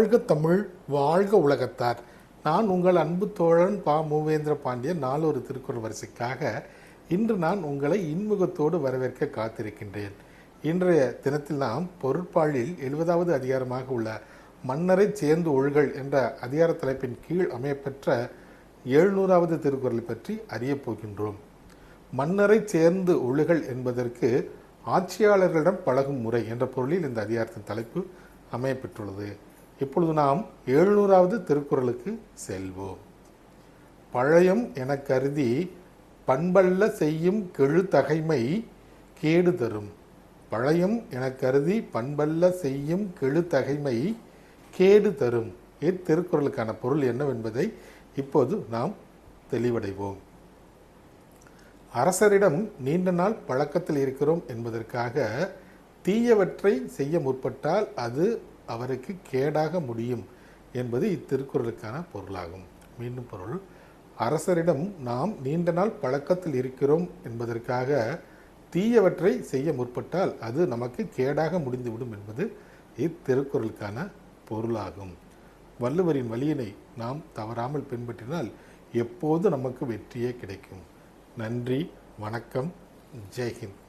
வாழ்க தமிழ், வாழ்க உலகத்தார். நான் உங்கள் அன்பு தோழன் பா. மூவேந்திர பாண்டியன். நாளொரு திருக்குறள் வரிசைக்காக இன்று நான் உங்களை இன்முகத்தோடு வரவேற்க காத்திருக்கின்றேன். இன்றைய தினத்தில் நாம் பொருட்பாலில் 70வது அதிகாரமாக உள்ள மன்னரை சேர்ந்து ஒழுகல் என்ற அதிகார தலைப்பின் கீழ் அமையப்பெற்ற 700வது திருக்குறளை பற்றி அறியப் போகின்றோம். மன்னரை சேர்ந்து ஒழுகல் என்பதற்கு ஆட்சியாளர்களிடம் பழகும் முறை என்ற பொருளில் இந்த அதிகாரத்தின் தலைப்பு அமையப்பெற்றுள்ளது. இப்பொழுது நாம் 700வது திருக்குறளுக்கு செல்வோம். பழையம் என கருதி பண்பல்ல செய்யும் கெழுதகைமை கேடு தரும். பழையம் என கருதி பண்பல்ல செய்யும் கெழுதகைமை கேடு தரும். இத்திருக்குறளுக்கான பொருள் என்னவென்பதை இப்போது நாம் தெளிவடைவோம். அரசரிடம் நீண்ட நாள் பழக்கத்தில் இருக்கிறோம் என்பதற்காக தீயவற்றை செய்ய முற்பட்டால் அது அவருக்கு கேடாக முடியும் என்பது இத்திருக்குறளுக்கான பொருளாகும். மீண்டும் பொருள்: அரசரிடம் நாம் நீண்ட நாள் பழக்கத்தில் இருக்கிறோம் என்பதற்காக தீயவற்றை செய்ய முற்பட்டால் அது நமக்கு கேடாக முடிந்துவிடும் என்பது இத்திருக்குறளுக்கான பொருளாகும். வள்ளுவரின் வழியினை நாம் தவறாமல் பின்பற்றினால் எப்போது நமக்கு வெற்றியே கிடைக்கும். நன்றி, வணக்கம், ஜெய்ஹிந்த்.